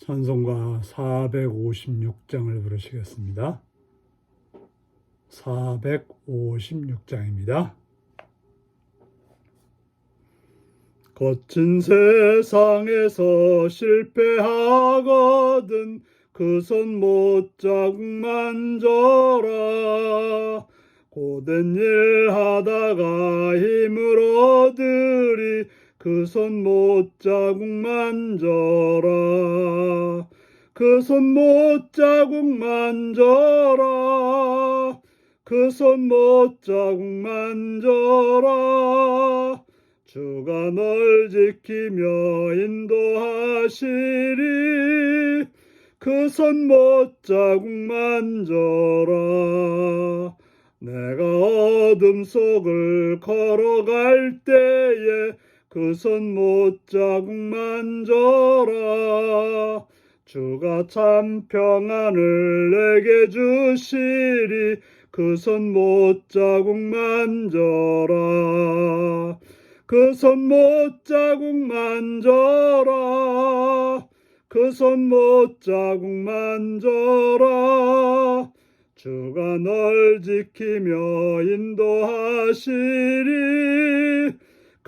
찬송가 456장을 부르시겠습니다. 456장입니다. 거친 세상에서 실패하거든 그 손 못 자국 만져라. 고된 일 하다가 힘을 얻으리 그 손 못 자국 만져라. 그 손 못 자국 만져라. 그 손 못 자국 만져라. 주가 널 지키며 인도하시리. 그 손 못 자국 만져라. 내가 어둠 속을 걸어갈 때에 그 손 못 자국 만져라. 주가 참 평안을 내게 주시리. 그 손 못 자국 만져라. 그 손 못 자국 만져라. 그 손 못 자국 만져라. 주가 널 지키며 인도하시리.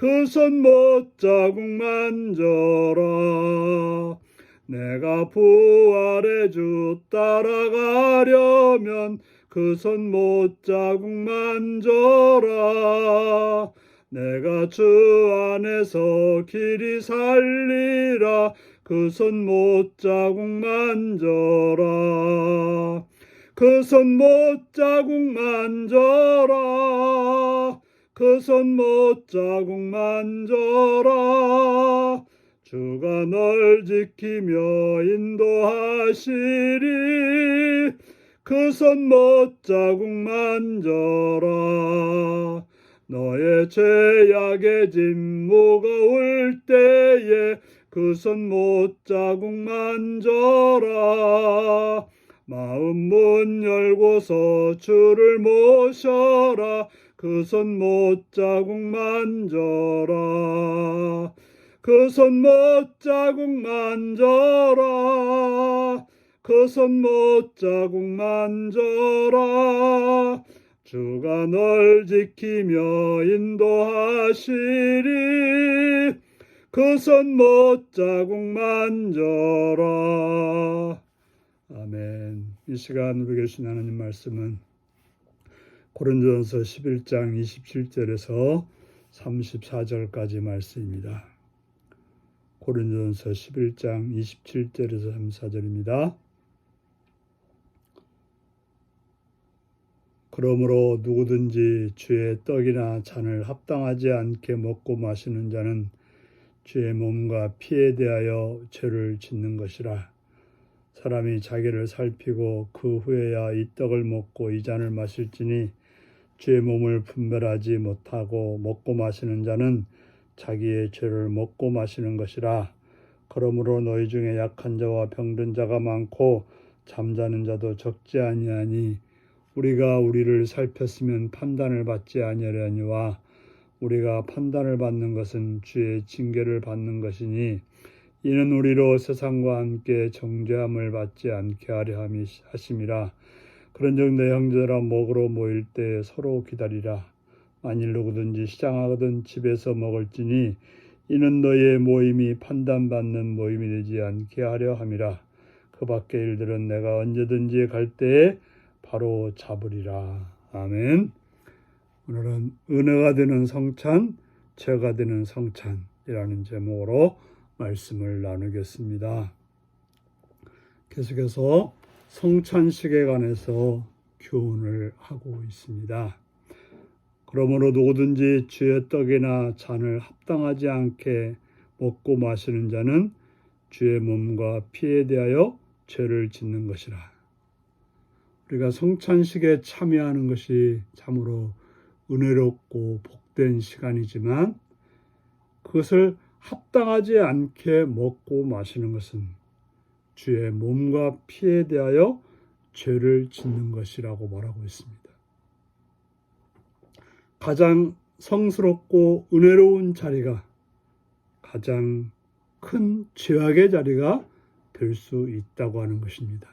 그 손 못 자국 만져라. 내가 부활의 주 따라가려면 그 손 못 자국 만져라. 내가 주 안에서 길이 살리라. 그 손 못 자국 만져라. 그 손 못 자국 만져라. 그 손 못 자국 만져라. 주가 널 지키며 인도하시리. 그 손 못 자국 만져라. 너의 죄악의 짐 무거울 때에 그 손 못 자국 만져라. 마음 문 열고서 주를 모셔라. 그 손 못 자국 만져라. 그 손 못 자국 만져라. 그 손 못 자국 만져라. 주가 널 지키며 인도하시리. 그 손 못 자국 만져라. 아멘. 이 시간 우리 계신 하나님 말씀은 고린도전서 11장 27절에서 34절까지 말씀입니다. 고린도전서 11장 27절에서 34절입니다. 그러므로 누구든지 주의 떡이나 잔을 합당하지 않게 먹고 마시는 자는 주의 몸과 피에 대하여 죄를 짓는 것이라. 사람이 자기를 살피고 그 후에야 이 떡을 먹고 이 잔을 마실지니 주의 몸을 분별하지 못하고 먹고 마시는 자는 자기의 죄를 먹고 마시는 것이라. 그러므로 너희 중에 약한 자와 병든 자가 많고 잠자는 자도 적지 아니하니 우리가 우리를 살폈으면 판단을 받지 아니하려니와 우리가 판단을 받는 것은 주의 징계를 받는 것이니 이는 우리로 세상과 함께 정죄함을 받지 않게 하려 하심이라. 그런즉 내 형제들아 먹으러 모일 때 서로 기다리라. 만일 누구든지 시장하거든 집에서 먹을지니 이는 너희의 모임이 판단받는 모임이 되지 않게 하려 함이라. 그 밖의 일들은 내가 언제든지 갈 때에 바로 잡으리라. 아멘. 오늘은 은혜가 되는 성찬, 죄가 되는 성찬이라는 제목으로 말씀을 나누겠습니다. 계속해서 성찬식에 관해서 교훈을 하고 있습니다. 그러므로 누구든지 주의 떡이나 잔을 합당하지 않게 먹고 마시는 자는 주의 몸과 피에 대하여 죄를 짓는 것이라. 우리가 성찬식에 참여하는 것이 참으로 은혜롭고 복된 시간이지만 그것을 합당하지 않게 먹고 마시는 것은 주의 몸과 피에 대하여 죄를 짓는 것이라고 말하고 있습니다. 가장 성스럽고 은혜로운 자리가 가장 큰 죄악의 자리가 될 수 있다고 하는 것입니다.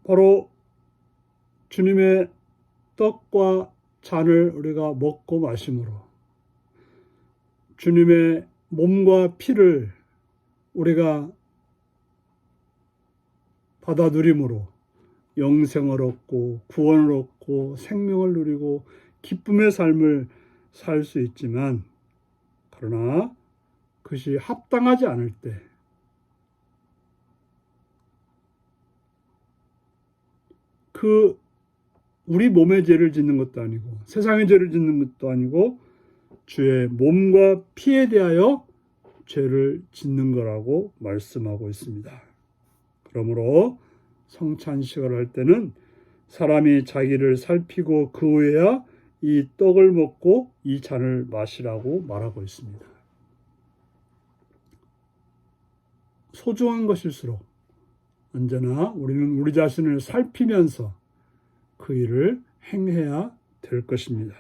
바로 주님의 떡과 잔을 우리가 먹고 마심으로 주님의 몸과 피를 우리가 받아 누림으로 영생을 얻고 구원을 얻고 생명을 누리고 기쁨의 삶을 살 수 있지만, 그러나 그것이 합당하지 않을 때, 우리 몸의 죄를 짓는 것도 아니고 세상의 죄를 짓는 것도 아니고 주의 몸과 피에 대하여 죄를 짓는 거라고 말씀하고 있습니다. 그러므로 성찬식을 할 때는 사람이 자기를 살피고 그 후에야 이 떡을 먹고 이 잔을 마시라고 말하고 있습니다. 소중한 것일수록 언제나 우리는 우리 자신을 살피면서 그 일을 행해야 될 것입니다.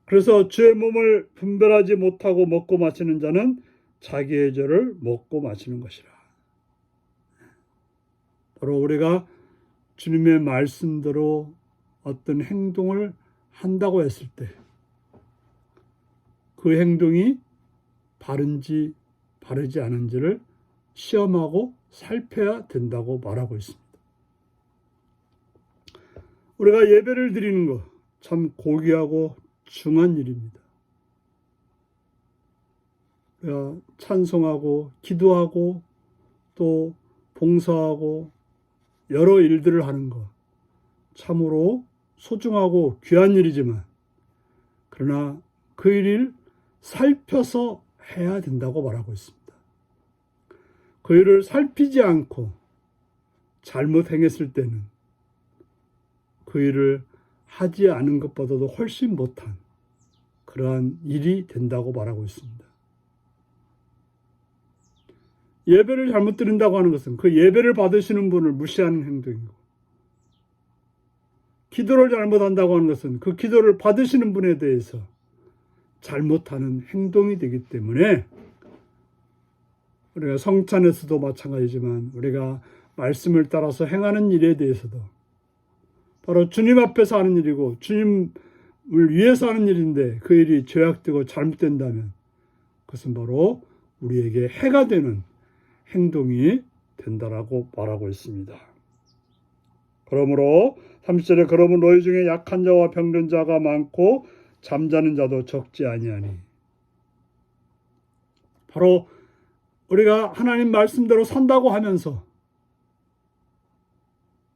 그래서 주의 몸을 분별하지 못하고 먹고 마시는 자는 자기의 죄를 먹고 마시는 것이라. 바로 우리가 주님의 말씀대로 어떤 행동을 한다고 했을 때 그 행동이 바른지 바르지 않은지를 시험하고 살펴야 된다고 말하고 있습니다. 우리가 예배를 드리는 것 참 고귀하고 중한 일입니다. 우리가 찬송하고 기도하고 또 봉사하고 여러 일들을 하는 것 참으로 소중하고 귀한 일이지만, 그러나 그 일을 살펴서 해야 된다고 말하고 있습니다. 그 일을 살피지 않고 잘못 행했을 때는 그 일을 하지 않은 것보다도 훨씬 못한 그러한 일이 된다고 말하고 있습니다. 예배를 잘못 드린다고 하는 것은 그 예배를 받으시는 분을 무시하는 행동이고, 기도를 잘못한다고 하는 것은 그 기도를 받으시는 분에 대해서 잘못하는 행동이 되기 때문에, 우리가 성찬에서도 마찬가지지만 우리가 말씀을 따라서 행하는 일에 대해서도 바로 주님 앞에서 하는 일이고 주님을 위해서 하는 일인데, 그 일이 죄악되고 잘못된다면 그것은 바로 우리에게 해가 되는 행동이 된다라고 말하고 있습니다. 그러므로 30절에 그러면 너희 중에 약한 자와 병든 자가 많고 잠자는 자도 적지 아니하니, 바로 우리가 하나님 말씀대로 산다고 하면서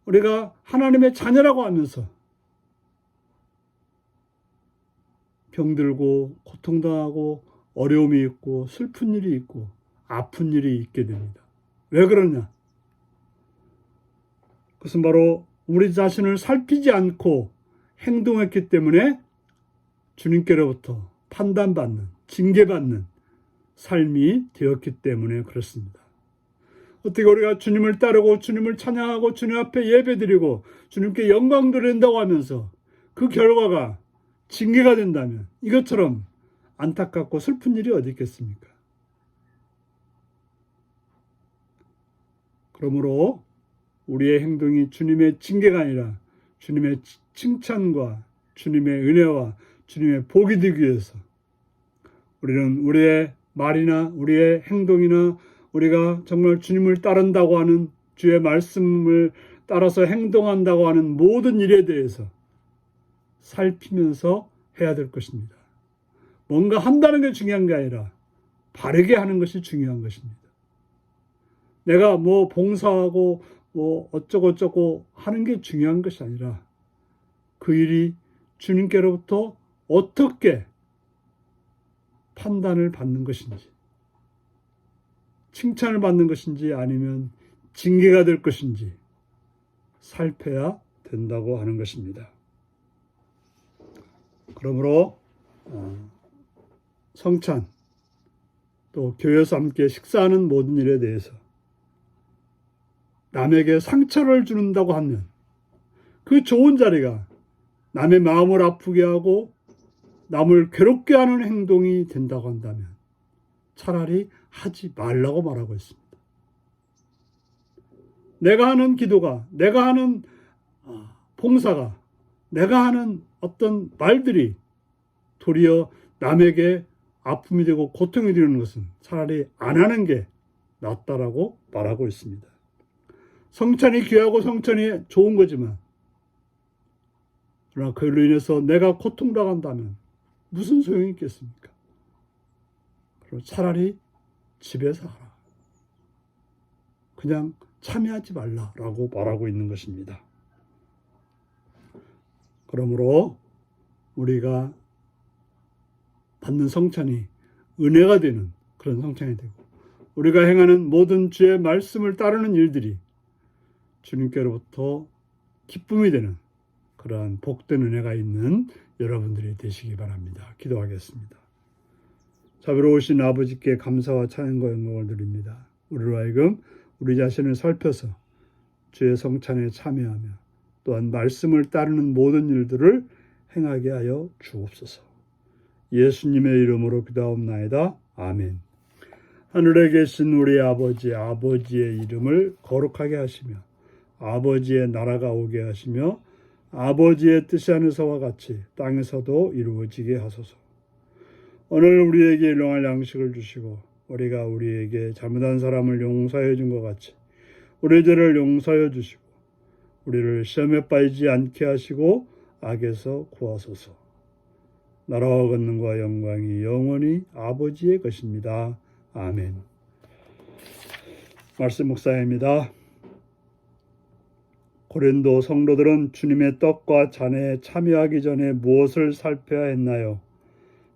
우리가 하나님의 자녀라고 하면서 병들고 고통당하고 어려움이 있고 슬픈 일이 있고 아픈 일이 있게 됩니다. 왜 그러냐? 그것은 바로 우리 자신을 살피지 않고 행동했기 때문에 주님께로부터 판단받는, 징계받는 삶이 되었기 때문에 그렇습니다. 어떻게 우리가 주님을 따르고 주님을 찬양하고 주님 앞에 예배드리고 주님께 영광 드린다고 하면서 그 결과가 징계가 된다면 이것처럼 안타깝고 슬픈 일이 어디 있겠습니까? 그러므로 우리의 행동이 주님의 징계가 아니라 주님의 칭찬과 주님의 은혜와 주님의 복이 되기 위해서 우리는 우리의 말이나 우리의 행동이나 우리가 정말 주님을 따른다고 하는, 주의 말씀을 따라서 행동한다고 하는 모든 일에 대해서 살피면서 해야 될 것입니다. 뭔가 한다는 게 중요한 게 아니라 바르게 하는 것이 중요한 것입니다. 내가 뭐 봉사하고 뭐 어쩌고 하는 게 중요한 것이 아니라 그 일이 주님께로부터 어떻게 판단을 받는 것인지, 칭찬을 받는 것인지 아니면 징계가 될 것인지 살펴야 된다고 하는 것입니다. 그러므로 성찬 또 교회에서 함께 식사하는 모든 일에 대해서 남에게 상처를 준다고 하면 그 좋은 자리가 남의 마음을 아프게 하고 남을 괴롭게 하는 행동이 된다고 한다면 차라리 하지 말라고 말하고 있습니다. 내가 하는 기도가, 내가 하는 봉사가, 내가 하는 어떤 말들이 도리어 남에게 아픔이 되고 고통이 되는 것은 차라리 안 하는 게 낫다라고 말하고 있습니다. 성찬이 귀하고 성찬이 좋은 거지만 그러나 그로 인해서 내가 고통당한다면 무슨 소용이 있겠습니까? 그럼 차라리 집에서 하라. 그냥 참여하지 말라라고 말하고 있는 것입니다. 그러므로 우리가 받는 성찬이 은혜가 되는 그런 성찬이 되고 우리가 행하는 모든 주의 말씀을 따르는 일들이 주님께로부터 기쁨이 되는 그러한 복된 은혜가 있는 여러분들이 되시기 바랍니다. 기도하겠습니다. 자비로우신 아버지께 감사와 찬양과 영광을 드립니다. 우리로 하여금 우리 자신을 살펴서 주의 성찬에 참여하며 또한 말씀을 따르는 모든 일들을 행하게 하여 주옵소서. 예수님의 이름으로 기도하옵나이다. 아멘. 하늘에 계신 우리 아버지, 아버지의 이름을 거룩하게 하시며 아버지의 나라가 오게 하시며 아버지의 뜻이 하늘에서와 같이 땅에서도 이루어지게 하소서. 오늘 우리에게 일용할 양식을 주시고 우리가 우리에게 잘못한 사람을 용서해 준 것 같이 우리 죄를 용서해 주시고 우리를 시험에 빠지지 않게 하시고 악에서 구하소서. 나라와 권능과 영광이 영원히 아버지의 것입니다. 아멘. 말씀 묵상입니다. 고린도 성도들은 주님의 떡과 잔에 참여하기 전에 무엇을 살펴야 했나요?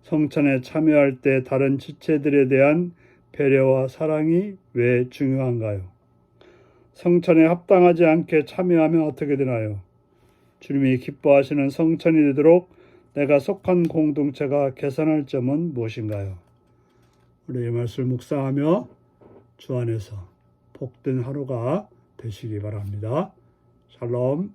성찬에 참여할 때 다른 지체들에 대한 배려와 사랑이 왜 중요한가요? 성찬에 합당하지 않게 참여하면 어떻게 되나요? 주님이 기뻐하시는 성찬이 되도록 내가 속한 공동체가 개선할 점은 무엇인가요? 우리 말씀을 묵상하며 주 안에서 복된 하루가 되시기 바랍니다. 샬롬.